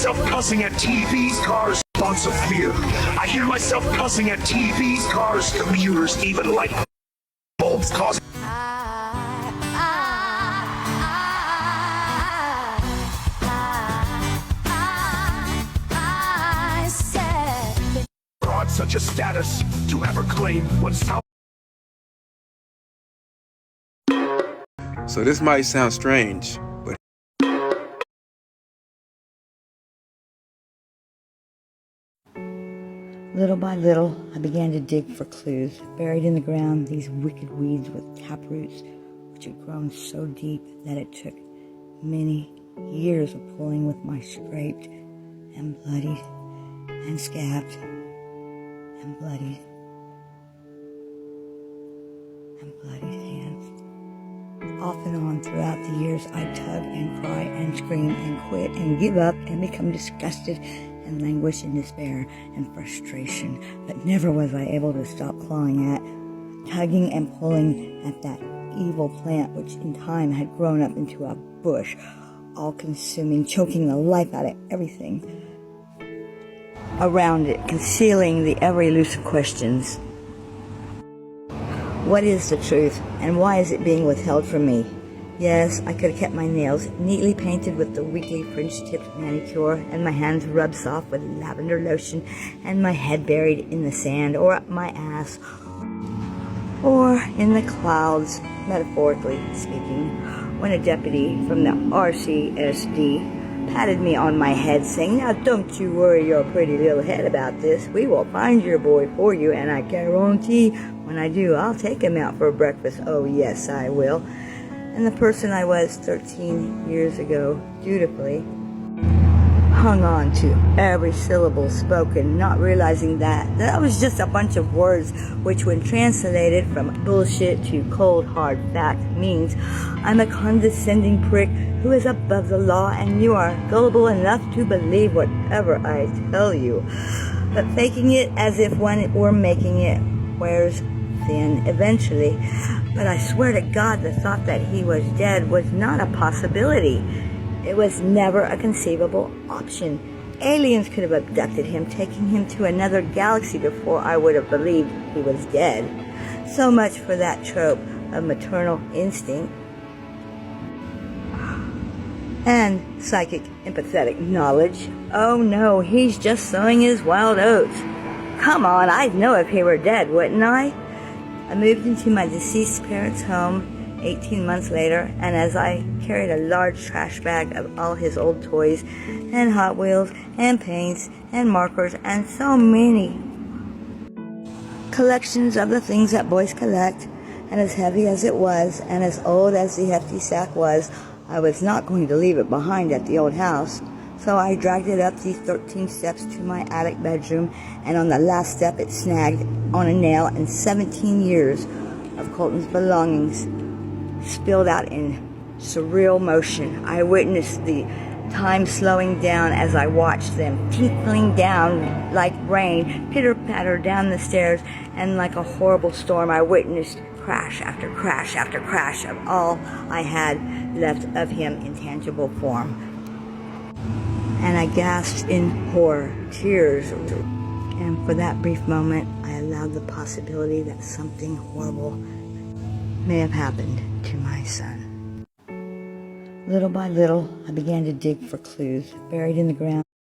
myself cussing at TVs, cars, fonts of fear. I hear myself cussing at TVs, cars, computers, even light bulbs cause. I said Broad such a status to ever claim what's out. So this might sound strange, but little by little, I began to dig for clues. Buried in the ground, these wicked weeds with taproots, which had grown so deep that it took many years of pulling with my scraped and bloodied and scabbed and bloodied hands. Off and on throughout the years, I'd tug and cry and scream and quit and give up and become disgusted and languish in despair and frustration. But never was I able to stop clawing at, tugging and pulling at that evil plant which in time had grown up into a bush, all-consuming, choking the life out of everything around it, concealing the ever-elusive questions. What is the truth, and why is it being withheld from me? Yes, I could have kept my nails neatly painted with the weekly fringe-tipped manicure, and my hands rubbed soft with lavender lotion, and my head buried in the sand, or up my ass, or in the clouds, metaphorically speaking, when a deputy from the RCSD patted me on my head, saying, "Now don't you worry your pretty little head about this. We will find your boy for you, and I guarantee when I do, I'll take him out for breakfast. Oh, yes, I will." And the person I was 13 years ago dutifully hung on to every syllable spoken, not realizing that was just a bunch of words which, when translated from bullshit to cold hard fact, means I'm a condescending prick who is above the law, and you are gullible enough to believe whatever I tell you. But faking it as if one were making it wears thin eventually. But I swear to God, the thought that he was dead was not a possibility. It was never a conceivable option. Aliens could have abducted him, taking him to another galaxy before I would have believed he was dead. So much for that trope of maternal instinct and psychic empathetic knowledge. Oh no, he's just sowing his wild oats. Come on, I'd know if he were dead, wouldn't I? I moved into my deceased parents' home 18 months later, and as I carried a large trash bag of all his old toys and Hot Wheels and paints and markers and so many collections of the things that boys collect, and as heavy as it was and as old as the hefty sack was, I was not going to leave it behind at the old house. So I dragged it up the 13 steps to my attic bedroom, and on the last step it snagged on a nail, and 17 years of Colton's belongings spilled out in surreal motion. I witnessed the time slowing down as I watched them tinkling down like rain, pitter-patter down the stairs, and like a horrible storm I witnessed crash after crash after crash of all I had left of him in tangible form. And I gasped in horror, tears, and for that brief moment I allowed the possibility that something horrible may have happened to my son. Little by little, I began to dig for clues. Buried in the ground